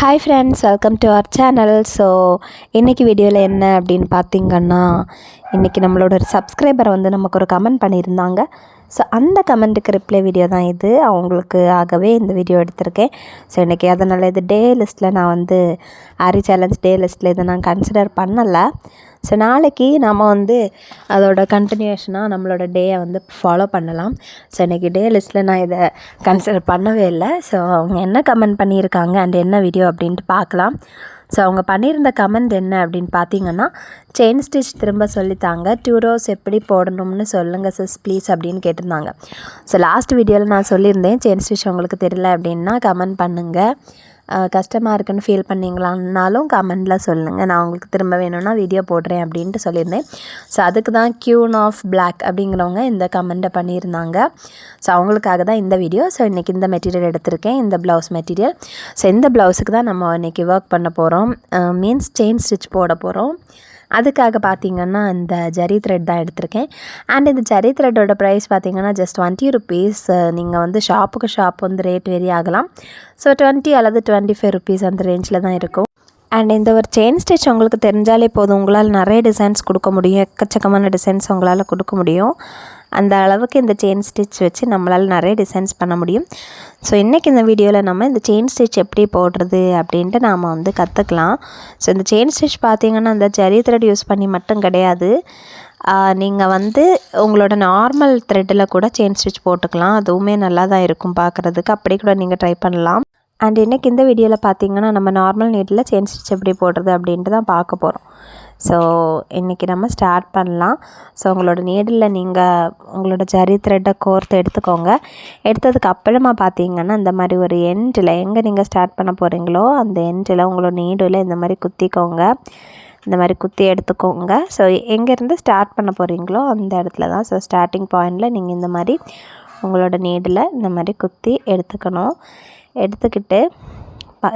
Hi friends, welcome to our channel. So இன்றைக்கி வீடியோவில் என்ன அப்படின்னு பார்த்தீங்கன்னா, இன்றைக்கி நம்மளோட ஒரு சப்ஸ்கிரைபர் வந்து நமக்கு ஒரு கமெண்ட் பண்ணியிருந்தாங்க. ஸோ அந்த கமெண்ட்டுக்கு ரிப்ளை வீடியோ தான் இது. அவங்களுக்கு ஆகவே இந்த வீடியோ எடுத்திருக்கேன். ஸோ இன்றைக்கி அதனால் இது டே லிஸ்ட்டில் நான் வந்து ஆரி சேலஞ்ச் டே லிஸ்ட்டில் இதை நான் கன்சிடர் பண்ணலை. ஸோ நாளைக்கு நம்ம வந்து அதோட கண்டினியூஷனாக நம்மளோட டேயை வந்து ஃபாலோ பண்ணலாம். ஸோ இன்றைக்கி டே லிஸ்ட்டில் நான் இதை கன்சிடர் பண்ணவே இல்லை. ஸோ அவங்க என்ன கமெண்ட் பண்ணியிருக்காங்க அண்ட் என்ன வீடியோ அப்படின்ட்டு பார்க்கலாம். ஸோ அவங்க பண்ணியிருந்த கமெண்ட் என்ன அப்படின்னு பார்த்தீங்கன்னா, செயின் ஸ்டிச் திரும்ப சொல்லித்தாங்க, 2 rows எப்படி போடணும்னு சொல்லுங்கள் சிஸ் ப்ளீஸ் அப்படின்னு கேட்டிருந்தாங்க. ஸோ லாஸ்ட் வீடியோவில் நான் சொல்லியிருந்தேன், செயின் ஸ்டிச் உங்களுக்கு தெரியல அப்படின்னா கமெண்ட் பண்ணுங்கள், கஷ்டமாக இருக்குன்னு ஃபீல் பண்ணிங்களான்னாலும் கமெண்டில் சொல்லுங்கள், நான் உங்களுக்கு திரும்ப வேணும்னா வீடியோ போடுறேன் அப்படின்ட்டு சொல்லியிருந்தேன். ஸோ அதுக்கு தான் கியூன் ஆஃப் பிளாக் அப்படிங்கிறவங்க இந்த கமெண்ட்டை பண்ணியிருந்தாங்க. ஸோ அவங்களுக்காக தான் இந்த வீடியோ. ஸோ இன்றைக்கி இந்த மெட்டீரியல் எடுத்திருக்கேன், இந்த ப்ளவுஸ் மெட்டீரியல். ஸோ இந்த ப்ளவுஸுக்கு தான் நம்ம இன்றைக்கி ஒர்க் பண்ண போகிறோம், மீன்ஸ் செயின் ஸ்டிச் போட போகிறோம். அதுக்காக பார்த்திங்கன்னா இந்த ஜரி த்ரெட் தான் எடுத்திருக்கேன். அண்ட் இந்த ஜரி த்ரெட்டோட ப்ரைஸ் பார்த்திங்கன்னா ஜஸ்ட் 20 rupees. நீங்கள் வந்து ஷாப்புக்கு ஷாப் வந்து ரேட் வேரி ஆகலாம். ஸோ 20 அல்லது 25 rupees அந்த ரேஞ்சில் தான் இருக்கும். அண்ட் இந்த ஒரு செயின் ஸ்டிச் உங்களுக்கு தெரிஞ்சாலே போதும், உங்களால் நிறைய டிசைன்ஸ் கொடுக்க முடியும், எக்கச்சக்கமான டிசைன்ஸ் உங்களால் கொடுக்க முடியும். அந்த அளவுக்கு இந்த செயின் ஸ்டிச் வச்சு நம்மளால் நிறைய டிசைன்ஸ் பண்ண முடியும். ஸோ இன்றைக்கி இந்த வீடியோவில் நம்ம இந்த செயின் ஸ்டிச் எப்படி போடுறது அப்படின்ட்டு நாம் வந்து கற்றுக்கலாம். ஸோ இந்த செயின் ஸ்டிச் பார்த்திங்கன்னா இந்த ஜரி த்ரெட் யூஸ் பண்ணி மட்டும் கிடையாது, நீங்கள் வந்து உங்களோட நார்மல் த்ரெட்டில் கூட செயின் ஸ்டிச் போட்டுக்கலாம். அதுவுமே நல்லா தான் இருக்கும் பார்க்குறதுக்கு, அப்படி கூட நீங்கள் ட்ரை பண்ணலாம். அண்ட் இன்றைக்கி இந்த வீடியோவில் பார்த்திங்கன்னா நம்ம நார்மல் நீடில் செயின் ஸ்டிச் எப்படி போடுறது அப்படின்ட்டு தான் பார்க்க போகிறோம். ஸோ இன்றைக்கி நம்ம ஸ்டார்ட் பண்ணலாம். ஸோ உங்களோட நீடில் நீங்கள் உங்களோட ஜரி த்ரெட்டை கோர்த்து எடுத்துக்கோங்க. எடுத்ததுக்கு அப்புறமா பார்த்திங்கன்னா இந்த மாதிரி ஒரு எண்டில் எங்கே நீங்கள் ஸ்டார்ட் பண்ண போகிறீங்களோ அந்த எண்டில் உங்களோட நீடில் இந்த மாதிரி குத்திக்கோங்க, இந்த மாதிரி குத்தி எடுத்துக்கோங்க. ஸோ எங்கேருந்து ஸ்டார்ட் பண்ண போகிறீங்களோ அந்த இடத்துல தான். ஸோ ஸ்டார்டிங் பாயிண்டில் நீங்கள் இந்த மாதிரி உங்களோட நீடில் இந்த மாதிரி குத்தி எடுத்துக்கணும். எடுத்துக்கிட்டு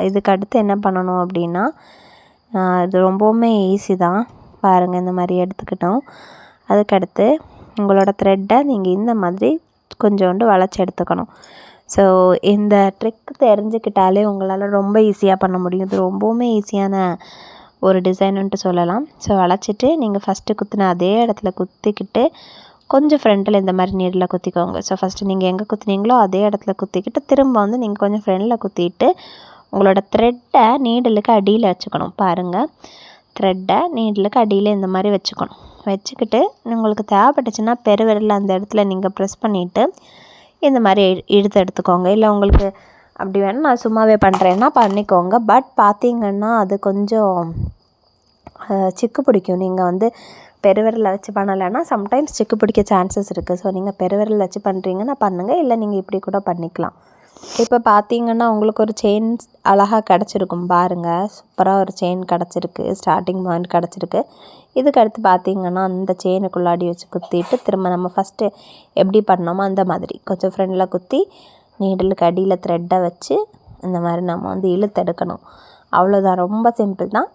இதுக்கு அடுத்து என்ன பண்ணணும் அப்படின்னா, இது ரொம்பவுமே ஈஸி தான் பாருங்கள். இந்த மாதிரி எடுத்துக்கிட்டோம். அதுக்கடுத்து உங்களோட த்ரெட்டை நீங்கள் இந்த மாதிரி கொஞ்சோண்டு வளைச்சி எடுத்துக்கணும். ஸோ இந்த ட்ரிக் தெரிஞ்சுக்கிட்டாலே உங்களால் ரொம்ப ஈஸியாக பண்ண முடியும். இது ரொம்பவுமே ஈஸியான ஒரு டிசைனுன்ட்டு சொல்லலாம். ஸோ வளைச்சிட்டு நீங்கள் ஃபஸ்ட்டு குத்தின அதே இடத்துல குத்திக்கிட்டு கொஞ்சம் ஃப்ரண்ட்டில் இந்த மாதிரி நீடில் குத்திக்கோங்க. ஸோ ஃபஸ்ட்டு நீங்கள் எங்கே குத்துனீங்களோ அதே இடத்துல குத்திக்கிட்டு திரும்ப வந்து நீங்கள் கொஞ்சம் ஃப்ரண்டில் குத்திட்டு உங்களோட த்ரெட்டை நீடலுக்கு அடியில் வச்சுக்கணும். பாருங்கள், த்ரெட்டை நீடலுக்கு அடியில் இந்த மாதிரி வச்சுக்கணும். வச்சுக்கிட்டு உங்களுக்கு தேவைப்பட்டுச்சுன்னா பெருவிரலில் அந்த இடத்துல நீங்கள் ப்ரெஸ் பண்ணிவிட்டு இந்த மாதிரி இழுத்து எடுத்துக்கோங்க. இல்லை உங்களுக்கு அப்படி வேணால் நான் சும்மாவே பண்ணுறேன்னா பண்ணிக்கோங்க. பட் பார்த்திங்கன்னா அது கொஞ்சம் சிக்கு பிடிக்கும். நீங்கள் வந்து பெருவிரலில் வச்சு பண்ணலைன்னா சம்டைம்ஸ் சிக்கு பிடிக்க சான்சஸ் இருக்குது. ஸோ நீங்கள் பெருவிரலில் வச்சு பண்ணுறீங்கன்னா பண்ணுங்கள், இல்லை நீங்கள் இப்படி கூட பண்ணிக்கலாம். இப்போ பார்த்தீங்கன்னா உங்களுக்கு ஒரு செயின் அழகாக கிடச்சிருக்கும் பாருங்கள், சூப்பராக ஒரு செயின் கிடச்சிருக்கு, ஸ்டார்டிங் பாயிண்ட் கிடச்சிருக்கு. இதுக்கு அடுத்து பார்த்திங்கன்னா அந்த செயினுக்குள்ளாடி வச்சு குத்திட்டு திரும்ப நம்ம ஃபஸ்ட்டு எப்படி பண்ணோமோ அந்த மாதிரி கொஞ்சம் ஃப்ரண்டில் குத்தி நீடலுக்கு அடியில் த்ரெட்டை வச்சு இந்த மாதிரி நம்ம வந்து இழுத்தெடுக்கணும். அவ்வளோதான், ரொம்ப சிம்பிள் தான்.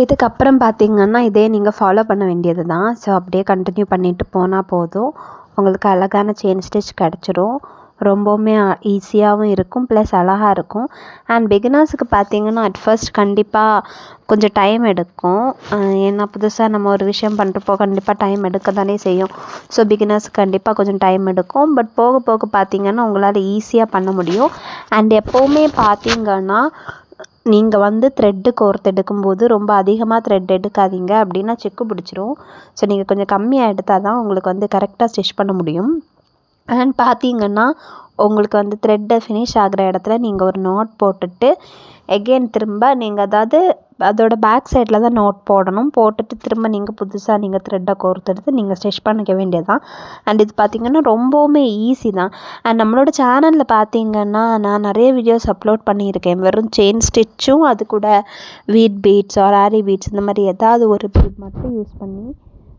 இதுக்கப்புறம் பார்த்திங்கன்னா இதே நீங்கள் ஃபாலோ பண்ண வேண்டியது தான். ஸோ அப்படியே கண்டினியூ பண்ணிட்டு போனால் போதும், உங்களுக்கு அழகான செயின் ஸ்டிச் கிடச்சிரும். ரொம்பவுமே ஈஸியாகவும் இருக்கும், ப்ளஸ் அழகாக இருக்கும். அண்ட் பிகினர்ஸுக்கு பார்த்திங்கன்னா அட் ஃபர்ஸ்ட் கண்டிப்பாக கொஞ்சம் டைம் எடுக்கும். ஏன்னா புதுசாக நம்ம ஒரு விஷயம் பண்ணுறப்போ கண்டிப்பாக டைம் எடுக்க தானே செய்யும். ஸோ பிகினர்ஸுக்கு கண்டிப்பாக கொஞ்சம் டைம் எடுக்கும். பட் போக போக பார்த்திங்கன்னா உங்களால் ஈஸியாக பண்ண முடியும். அண்ட் எப்போவுமே பார்த்திங்கன்னா நீங்கள் வந்து த்ரெட்டு கோர்த்து எடுக்கும்போது ரொம்ப அதிகமாக த்ரெட் எடுக்காதீங்க, அப்படின்னா செக்கு பிடிச்சிரும். ஸோ நீங்கள் கொஞ்சம் கம்மியாக எடுத்தால் தான் உங்களுக்கு வந்து கரெக்டாக ஸ்டிச் பண்ண முடியும். அண்ட் பார்த்திங்கன்னா உங்களுக்கு வந்து த்ரெட்டை ஃபினிஷ் ஆகிற இடத்துல நீங்கள் ஒரு நாட் போட்டுட்டு எகெயின் திரும்ப நீங்கள் அதாவது அதோட பேக் சைடில் தான் நாட் போடணும். போட்டுட்டு திரும்ப நீங்கள் புதுசாக நீங்கள் த்ரெட்டை கோர்த்தெடுத்து நீங்கள் ஸ்டிச் பண்ணிக்க வேண்டியது தான். அண்ட் இது பார்த்திங்கன்னா ரொம்பவுமே ஈஸி தான். அண்ட் நம்மளோட சேனலில் பார்த்திங்கன்னா நான் நிறைய வீடியோஸ் அப்லோட் பண்ணியிருக்கேன். வெறும் செயின் ஸ்டிச்சும் அது கூட வீட் பீட்ஸ் ஆர் ஆரி பீட்ஸ் இந்த மாதிரி ஏதாவது ஒரு பீட் மட்டும் யூஸ் பண்ணி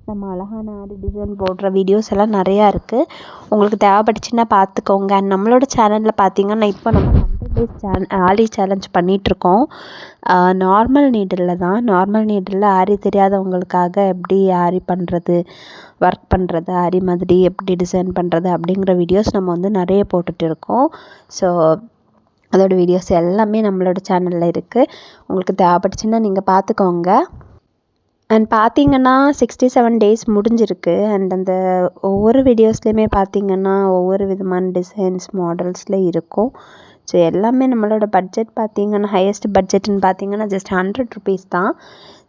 நம்ம அழகான ஆரி டிசைன் போடுற வீடியோஸ் எல்லாம் நிறையா இருக்குது. உங்களுக்கு தேவைப்பட்டுச்சுன்னா பார்த்துக்கோங்க. அண்ட் நம்மளோட சேனலில் பார்த்திங்கன்னா இப்போ நம்ம 100 days ஆரி சேலஞ்ச் பண்ணிகிட்ருக்கோம். நார்மல் நீடில் தான். நார்மல் நீடில் ஆரி தெரியாதவங்களுக்காக எப்படி ஆரி பண்ணுறது, ஒர்க் பண்ணுறது, ஆரி மாதிரி எப்படி டிசைன் பண்ணுறது அப்படிங்கிற வீடியோஸ் நம்ம வந்து நிறைய போட்டுட்டு இருக்கோம். ஸோ அதோட வீடியோஸ் எல்லாமே நம்மளோட சேனலில் இருக்குது. உங்களுக்கு தேவைப்பட்டுச்சுன்னா நீங்கள் பார்த்துக்கோங்க. அண்ட் பார்த்தீங்கன்னா 67 டேஸ் முடிஞ்சிருக்கு. அண்ட் அந்த ஒவ்வொரு வீடியோஸ்லேயுமே பார்த்தீங்கன்னா ஒவ்வொரு விதமான டிசைன்ஸ் மாடல்ஸில் இருக்கும். ஸோ எல்லாமே நம்மளோட பட்ஜெட் பார்த்தீங்கன்னா ஹையஸ்ட் பட்ஜெட்னு பார்த்தீங்கன்னா ஜஸ்ட் 100 ருபீஸ் தான்.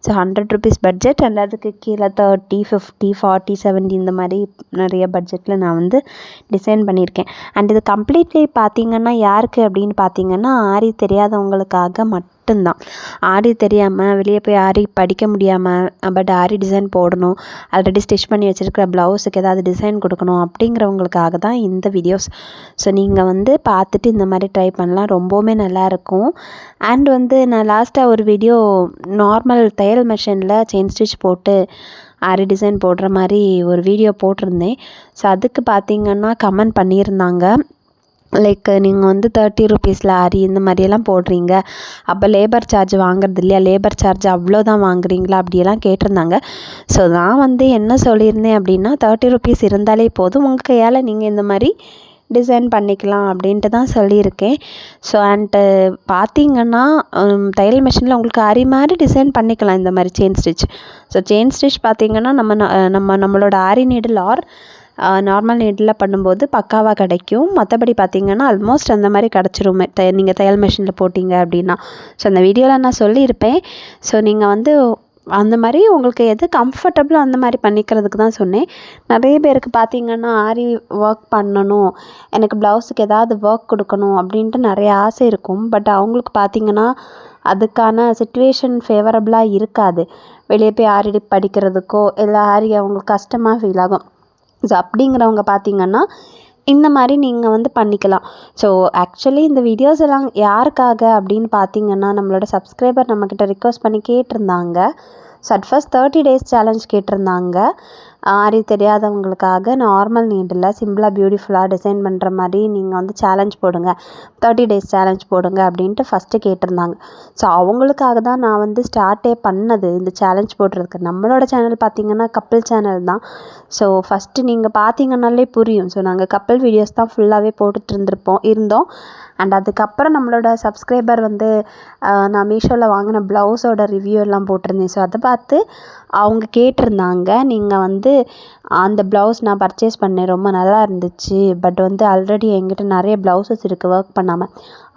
So 100 rupees budget. அண்ட் அதுக்கு கீழே 30, 50, 40, 70 இந்த மாதிரி நிறைய பட்ஜெட்டில் நான் வந்து டிசைன் பண்ணியிருக்கேன். அண்ட் இது கம்ப்ளீட்லி பார்த்தீங்கன்னா யாருக்கு அப்படின்னு பார்த்தீங்கன்னா ஆரி தெரியாதவங்களுக்காக மட்டும்தான். ஆரி தெரியாமல் வெளியே போய் ஆரி படிக்க முடியாமல் பட் ஆரி டிசைன் போடணும், ஆல்ரெடி ஸ்டிச் பண்ணி வச்சுருக்கிற ப்ளவுஸுக்கு ஏதாவது டிசைன் கொடுக்கணும் அப்படிங்கிறவங்களுக்காக தான் இந்த வீடியோஸ். ஸோ நீங்கள் வந்து பார்த்துட்டு இந்த மாதிரி ட்ரை பண்ணலாம், ரொம்பவுமே நல்லாயிருக்கும். அண்ட் வந்து நான் லாஸ்ட்டாக ஒரு வீடியோ நார்மல் தையல் மிஷினில் செயின் ஸ்டிச் போட்டு ஆரி டிசைன் போடுற மாதிரி ஒரு வீடியோ போட்டிருந்தேன். ஸோ அதுக்கு பார்த்தீங்கன்னா கமெண்ட் பண்ணியிருந்தாங்க, லைக் நீங்கள் வந்து 30 ருபீஸில் ஆரி இந்த மாதிரியெல்லாம் போடுறீங்க, அப்போ லேபர் சார்ஜ் வாங்குறது இல்லையா, லேபர் சார்ஜ் அவ்வளோதான் வாங்குறீங்களா அப்படியெல்லாம் கேட்டிருந்தாங்க. ஸோ நான் வந்து என்ன சொல்லியிருந்தேன் அப்படின்னா 30 ருபீஸ் இருந்தாலே போதும், உங்கள் கையால் நீங்கள் இந்த மாதிரி டிசைன் பண்ணிக்கலாம் அப்படின்ட்டு தான் சொல்லியிருக்கேன். ஸோ அண்டு பார்த்தீங்கன்னா தையல் மிஷினில் உங்களுக்கு ஆரி மாதிரி டிசைன் பண்ணிக்கலாம் இந்த மாதிரி chain stitch. So chain stitch பார்த்தீங்கன்னா நம்மளோட ஆரி நீடில் ஆர் நார்மல் நீடில் பண்ணும்போது பக்காவாக கிடைக்கும். மற்றபடி பார்த்தீங்கன்னா ஆல்மோஸ்ட் அந்த மாதிரி கிடச்சிரும் நீங்கள் தையல் மிஷினில் போட்டிங்க அப்படின்னா. ஸோ அந்த வீடியோவில் நான் சொல்லியிருப்பேன். ஸோ நீங்கள் வந்து அந்த மாதிரி உங்களுக்கு எது கம்ஃபர்டபுளோ அந்த மாதிரி பண்ணிக்கிறதுக்கு தான் சொன்னேன். நிறைய பேருக்கு பார்த்தீங்கன்னா ஆரி ஒர்க் பண்ணணும், எனக்கு ப்ளவுஸுக்கு ஏதாவது ஒர்க் கொடுக்கணும் அப்படின்ட்டு நிறைய ஆசை இருக்கும். பட் அவங்களுக்கு பார்த்தீங்கன்னா அதுக்கான சிச்சுவேஷன் ஃபேவரபுளாக இருக்காது. வெளியே போய் ஆரி படிக்கிறதுக்கோ இல்லை ஆரி அவங்களுக்கு கஷ்டமாக ஃபீல் ஆகும். ஸோ அப்படிங்கிறவங்க பார்த்தீங்கன்னா இந்த மாதிரி நீங்கள் வந்து பண்ணிக்கலாம். ஸோ ஆக்சுவலி இந்த வீடியோஸ் எல்லாம் யாருக்காக அப்படின்னு பார்த்தீங்கன்னா நம்மளோட சப்ஸ்கிரைபர் நம்மக்கிட்ட ரிக்வஸ்ட் பண்ணி கேட்டிருந்தாங்க. So at first 30 days challenge கேட்டிருந்தாங்க. ஆரி தெரியாதவங்களுக்காக நார்மல் நீடில் சிம்பிளாக பியூட்டிஃபுல்லாக டிசைன் பண்ணுற மாதிரி நீங்கள் வந்து சேலஞ்ச் போடுங்க, 30 டேஸ் சேலஞ்ச் போடுங்க அப்படின்ட்டு ஃபஸ்ட்டு கேட்டிருந்தாங்க. ஸோ அவங்களுக்காக தான் நான் வந்து ஸ்டார்ட்டே பண்ணது இந்த சேலஞ்ச் போடுறதுக்கு. நம்மளோட சேனல் பார்த்திங்கன்னா கப்பிள் சேனல் தான். ஸோ ஃபஸ்ட்டு நீங்கள் பார்த்தீங்கன்னாலே புரியும். ஸோ நாங்கள் கப்பிள் வீடியோஸ் தான் ஃபுல்லாகவே போட்டுட்டு இருந்தோம். அண்ட் அதுக்கப்புறம் நம்மளோட சப்ஸ்கிரைபர் வந்து நான் மீஷோவில் வாங்கின ப்ளவுஸோட ரிவ்யூ எல்லாம் போட்டிருந்தேன். ஸோ அதை பார்த்து அவங்க கேட்டிருந்தாங்க, நீங்கள் வந்து அந்த ப்ளவுஸ் நான் பர்ச்சேஸ் பண்ணேன், ரொம்ப நல்லா இருந்துச்சு, பட் வந்து ஆல்ரெடி என்கிட்ட நிறைய ப்ளவுசஸ் இருக்குது ஒர்க் பண்ணாமல்,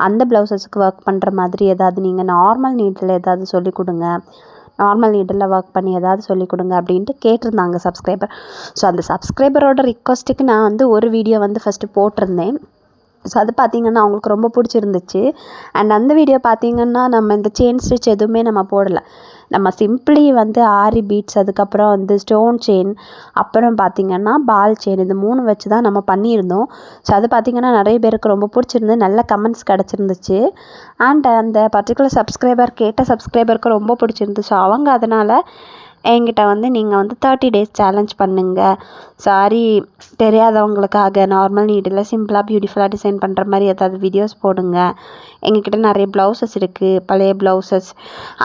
அந்த ப்ளவுசஸ்க்கு ஒர்க் பண்ணுற மாதிரி ஏதாவது நீங்கள் நார்மல் நீடில் ஏதாவது சொல்லிக் கொடுங்க, நார்மல் நீடில் ஒர்க் பண்ணி ஏதாவது சொல்லிக் கொடுங்க அப்படின்ட்டு கேட்டிருந்தாங்க சப்ஸ்கிரைபர். ஸோ அந்த சப்ஸ்கிரைபரோட ரிக்வஸ்ட்டுக்கு நான் வந்து ஒரு வீடியோ வந்து ஃபஸ்ட்டு போட்டிருந்தேன். ஸோ அது பார்த்திங்கன்னா அவங்களுக்கு ரொம்ப பிடிச்சிருந்துச்சு. அண்ட் அந்த வீடியோ பார்த்திங்கன்னா நம்ம இந்த செயின் ஸ்டிச் எதுவுமே நம்ம போடலை, நம்ம சிம்பிளி வந்து ஆரி பீட்ஸ், அதுக்கப்புறம் வந்து ஸ்டோன் செயின், அப்புறம் பார்த்திங்கன்னா பால் செயின், இந்த 3 வச்சு தான் நம்ம பண்ணியிருந்தோம். ஸோ அது பார்த்திங்கன்னா நிறைய பேருக்கு ரொம்ப பிடிச்சிருந்து, நல்ல கமெண்ட்ஸ் கிடச்சிருந்துச்சு. அண்ட் அந்த பர்டிகுலர் சப்ஸ்கிரைபர் கேட்ட சப்ஸ்கிரைபருக்கு ரொம்ப பிடிச்சிருந்துச்சு. அவங்க அதனால் என்கிட்ட வந்து நீங்கள் வந்து 30 டேஸ் சேலஞ்ச் பண்ணுங்கள், சாரி தெரியாதவங்களுக்காக நார்மல் நீடில் சிம்பிளாக பியூட்டிஃபுல்லாக டிசைன் பண்ணுற மாதிரி ஏதாவது வீடியோஸ் போடுங்க, எங்ககிட்ட நிறைய ப்ளவுசஸ் இருக்குது, பழைய ப்ளவுசஸ்,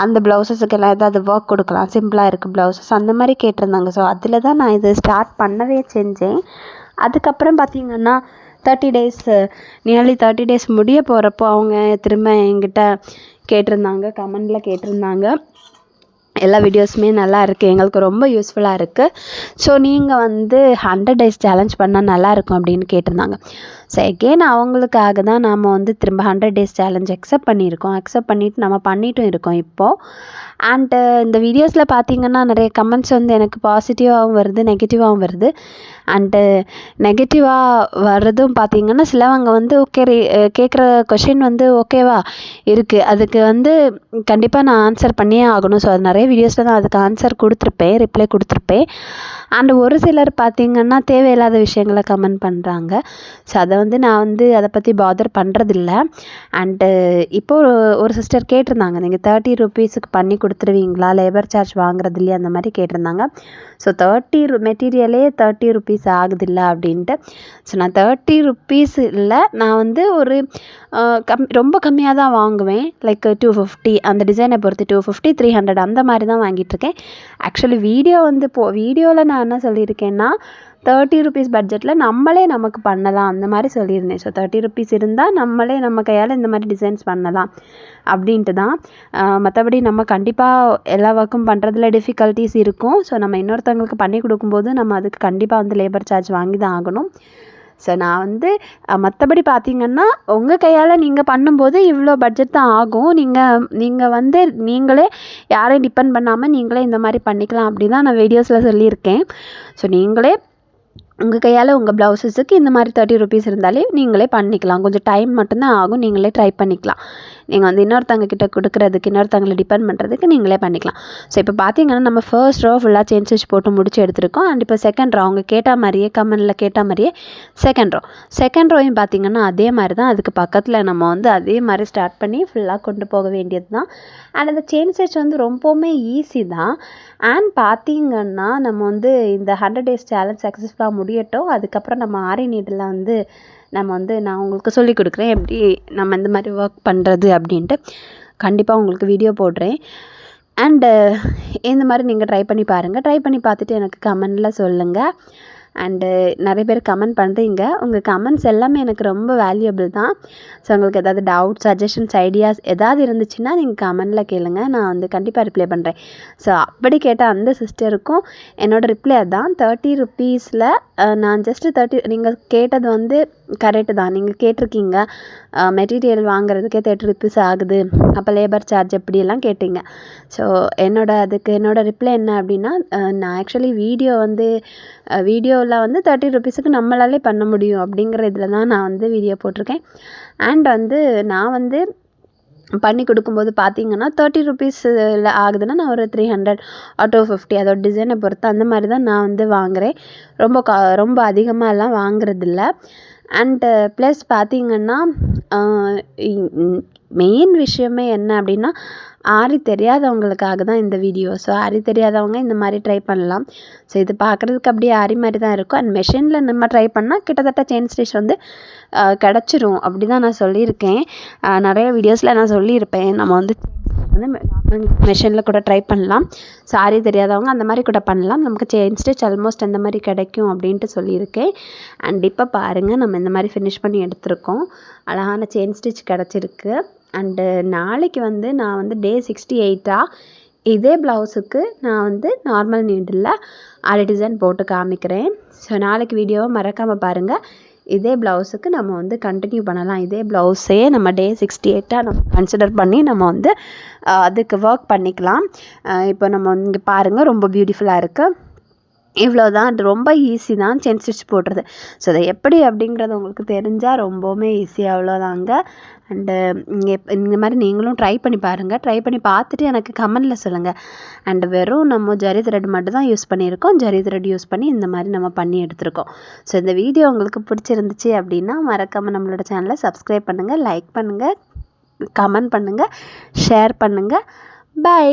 அந்த ப்ளவுசஸுக்கெல்லாம் ஏதாவது ஒர்க் கொடுக்கலாம், சிம்பிளாக இருக்குது ப்ளவுசஸ், அந்த மாதிரி கேட்டிருந்தாங்க. ஸோ அதில் தான் நான் இது ஸ்டார்ட் பண்ணவே செஞ்சேன். அதுக்கப்புறம் பார்த்திங்கன்னா 30 டேஸ் நியர்லி 30 டேஸ் முடிய போகிறப்போ அவங்க திரும்ப என்கிட்ட கேட்டிருந்தாங்க, கமெண்டில் கேட்டிருந்தாங்க, எல்லா வீடியோஸுமே நல்லா இருக்குது, எங்களுக்கு ரொம்ப யூஸ்ஃபுல்லாக இருக்குது, ஸோ நீங்கள் வந்து 100 டேஸ் சேலஞ்ச் பண்ணால் நல்லாயிருக்கும் அப்படின்னு கேட்டிருந்தாங்க. ஸோ எகெயின் அவங்களுக்காக தான் நாம் வந்து திரும்ப 100 டேஸ் சேலஞ்ச் அக்செப்ட் பண்ணிவிட்டு நம்ம பண்ணிட்டும் இருக்கோம் இப்போது. அண்டு இந்த வீடியோஸில் பார்த்திங்கன்னா நிறைய கமெண்ட்ஸ் வந்து எனக்கு பாசிட்டிவாகவும் வருது, நெகட்டிவாகவும் வருது. அண்டு நெகட்டிவாக வர்றதும் பார்த்திங்கன்னா சிலவங்க வந்து ஓகே கேட்குற கொஷின் வந்து ஓகேவா இருக்குது, அதுக்கு வந்து கண்டிப்பாக நான் ஆன்சர் பண்ணியே ஆகணும். ஸோ அது நிறைய வீடியோஸில் நான் அதுக்கு ஆன்சர் கொடுத்துருப்பேன், ரிப்ளை கொடுத்துருப்பேன். அண்டு ஒரு சிலர் பார்த்திங்கன்னா தேவையில்லாத விஷயங்களை கமெண்ட் பண்ணுறாங்க. ஸோ அதை வந்து நான் வந்து அதை பற்றி பாதர் பண்ணுறதில்ல. அண்டு இப்போது ஒரு சிஸ்டர் கேட்டிருந்தாங்க, நீங்கள் 30 ருபீஸுக்கு பண்ணி கொடுத்துருவீங்களா, லேபர் சார்ஜ் வாங்குறது இல்லையா, அந்த மாதிரி கேட்டிருந்தாங்க. ஸோ மெட்டீரியலே 30 ருபீஸ் ஆகுதில்ல அப்படின்ட்டு. ஸோ நான் 30 ருபீஸ் இல்லை, நான் வந்து ஒரு ரொம்ப கம்மியாக தான் வாங்குவேன், லைக் 250, அந்த டிசைனை பொறுத்து 250, 300 அந்த மாதிரி தான் வாங்கிட்டுருக்கேன். ஆக்சுவலி வீடியோவில் நான் நான் என்ன சொல்லியிருக்கேன்னா 30 ருபீஸ் பட்ஜெட்டில் நம்மளே நமக்கு பண்ணலாம் அந்த மாதிரி சொல்லியிருந்தேன். ஸோ 30 ருபீஸ் இருந்தால் நம்மளே நம்ம கையால் இந்த மாதிரி டிசைன்ஸ் பண்ணலாம் அப்படின்ட்டு தான். மற்றபடி நம்ம கண்டிப்பாக எல்லா ஒர்க்கும் பண்ணுறதுல டிஃபிகல்ட்டிஸ் இருக்கும். ஸோ நம்ம இன்னொருத்தவங்களுக்கு பண்ணி கொடுக்கும்போது நம்ம அதுக்கு கண்டிப்பாக வந்து லேபர் சார்ஜ் வாங்கி தான் ஆகணும். ஸோ நான் வந்து மற்றபடி பார்த்தீங்கன்னா உங்கள் கையால் நீங்கள் பண்ணும்போது இவ்வளோ பட்ஜெட் தான் ஆகும். நீங்கள் வந்து நீங்களே யாரையும் டிபெண்ட் பண்ணாமல் நீங்களே இந்த மாதிரி பண்ணிக்கலாம் அப்படி தான் நான் வீடியோஸில் சொல்லியிருக்கேன். ஸோ நீங்களே உங்கள் கையால் உங்கள் ப்ளவுஸஸுக்கு இந்த மாதிரி 30 ருபீஸ் இருந்தாலே நீங்களே பண்ணிக்கலாம். கொஞ்சம் டைம் மட்டும்தான் ஆகும். நீங்களே ட்ரை பண்ணிக்கலாம். நீங்கள் வந்து இன்னொருத்தவங்க கிட்ட கொடுக்குறதுக்கு இன்னொருத்தவங்களை டிபெண்ட் பண்ணுறதுக்கு நீங்களே பண்ணிக்கலாம். ஸோ இப்போ பார்த்தீங்கன்னா நம்ம ஃபர்ஸ்ட் ரோ ஃபுல்லாக செயின் ஸ்டிச் போட்டு முடிச்சு எடுத்துருக்கோம். அண்ட் இப்போ செகண்ட் ரோ அவங்க கேட்ட மாதிரியே கமெண்டில் கேட்ட மாதிரியே செகண்ட் ரோயும் பார்த்தீங்கன்னா அதே மாதிரி தான். அதுக்கு பக்கத்தில் நம்ம வந்து அதே மாதிரி ஸ்டார்ட் பண்ணி ஃபுல்லாக கொண்டு போக வேண்டியது தான். அண்ட் அந்த செயின் ஸ்டிச் வந்து ரொம்பவுமே ஈஸி தான். அண்ட் பார்த்தீங்கன்னா நம்ம வந்து இந்த 100 days சேலஞ்ச் சக்ஸஸ்ஃபுல்லாக முடியட்டும். அதுக்கப்புறம் நம்ம ஆரி நீடில் வந்து நான் உங்களுக்கு சொல்லிக் கொடுக்குறேன் எப்படி நம்ம இந்த மாதிரி ஒர்க் பண்ணுறது அப்படின்ட்டு. கண்டிப்பாக உங்களுக்கு வீடியோ போடுறேன். அண்டு இந்த மாதிரி நீங்கள் ட்ரை பண்ணி பாருங்கள். ட்ரை பண்ணி பார்த்துட்டு எனக்கு கமெண்டில் சொல்லுங்கள். அண்டு நிறைய பேர் கமெண்ட் பண்ணுறீங்க. உங்கள் கமெண்ட்ஸ் எல்லாமே எனக்கு ரொம்ப வேல்யூபிள் தான். ஸோ உங்களுக்கு ஏதாவது டவுட் சஜஷன்ஸ் ஐடியாஸ் ஏதாவது இருந்துச்சுன்னா நீங்கள் கமெண்டில் கேளுங்க. நான் வந்து கண்டிப்பாக ரிப்ளை பண்ணுறேன். ஸோ அப்படி கேட்டால் அந்த சிஸ்டருக்கும் என்னோடய ரிப்ளை தான் 30 ருபீஸில் நான் ஜஸ்ட்டு 30 நீங்கள் கேட்டது வந்து கரெக்டு தான். நீங்கள் கேட்டிருக்கீங்க மெட்டீரியல் வாங்குறதுக்கே 30 ருபீஸ் ஆகுது, அப்போ லேபர் சார்ஜ் எப்படியெல்லாம் கேட்டிங்க. ஸோ என்னோடய ரிப்ளை என்ன அப்படின்னா நான் ஆக்சுவலி வீடியோவில் வந்து 30 ருபீஸுக்கு நம்மளாலே பண்ண முடியும் அப்படிங்கிற இதில் தான் நான் வந்து வீடியோ போட்டிருக்கேன். அண்ட் வந்து நான் வந்து பண்ணி கொடுக்கும்போது பார்த்தீங்கன்னா 30 ருபீஸில் ஆகுதுன்னா நான் ஒரு 300 or 250 அதோட டிசைனை பொறுத்து அந்த மாதிரி தான் நான் வந்து வாங்குகிறேன். ரொம்ப அதிகமாகலாம் வாங்குறதில்ல. அண்டு ப்ளஸ் பார்த்தீங்கன்னா மெயின் விஷயமே என்ன அப்படின்னா ஆரி தெரியாதவங்களுக்காக தான் இந்த வீடியோ. ஸோ ஆரி தெரியாதவங்க இந்த மாதிரி ட்ரை பண்ணலாம். ஸோ இது பார்க்குறதுக்கு அப்படியே ஆரி மாதிரி தான் இருக்கும். அண்ட் மெஷினில் நம்ம ட்ரை பண்ணால் கிட்டத்தட்ட செயின் ஸ்டிச் வந்து கிடச்சிரும் அப்படி தான் நான் சொல்லியிருக்கேன். நிறைய வீடியோஸில் நான் சொல்லியிருப்பேன் நம்ம வந்து மெஷினில் கூட ட்ரை பண்ணலாம். ஸோ ஆரி தெரியாதவங்க அந்த மாதிரி கூட பண்ணலாம். நமக்கு செயின் ஸ்டிச் ஆல்மோஸ்ட் அந்த மாதிரி கிடைக்கும் அப்படின்ட்டு சொல்லியிருக்கேன். அண்ட் இப்போ பாருங்கள் நம்ம இந்த மாதிரி ஃபினிஷ் பண்ணி எடுத்திருக்கோம். அழகான செயின் ஸ்டிச் கிடச்சிருக்கு. அண்டு நாளைக்கு வந்து நான் வந்து டே 68 இதே ப்ளவுஸுக்கு நான் வந்து நார்மல் நீடில் ஆரி டிசைன் போட்டு காமிக்கிறேன். ஸோ நாளைக்கு வீடியோவை மறக்காமல் பாருங்கள். இதே ப்ளவுஸுக்கு நம்ம வந்து கண்டினியூ பண்ணலாம். இதே ப்ளவுஸே நம்ம டே 68 நம்ம கன்சிடர் பண்ணி நம்ம வந்து அதுக்கு ஒர்க் பண்ணிக்கலாம். இப்போ நம்ம இங்கே பாருங்கள் ரொம்ப பியூட்டிஃபுல்லாக இருக்குது. இவ்வளோ தான். அது ரொம்ப ஈஸி தான் செயின் ஸ்டிச் போடுறது. ஸோ அதை எப்படி அப்படிங்கிறது உங்களுக்கு தெரிஞ்சால் ரொம்பவுமே ஈஸி அவ்வளோதாங்க. அண்டு இந்த மாதிரி நீங்களும் ட்ரை பண்ணி பாருங்கள். ட்ரை பண்ணி பார்த்துட்டு எனக்கு கமெண்டில் சொல்லுங்கள். அண்டு வெறும் நம்ம ஜரி த்ரெட் மட்டும் தான் யூஸ் பண்ணியிருக்கோம். ஜரி த்ரெட் யூஸ் பண்ணி இந்த மாதிரி நம்ம பண்ணி எடுத்திருக்கோம். ஸோ இந்த வீடியோ உங்களுக்கு பிடிச்சிருந்துச்சு அப்படின்னா மறக்காமல் நம்மளோட சேனலை சப்ஸ்கிரைப் பண்ணுங்கள், லைக் பண்ணுங்கள், கமெண்ட் பண்ணுங்கள், ஷேர் பண்ணுங்கள். பை.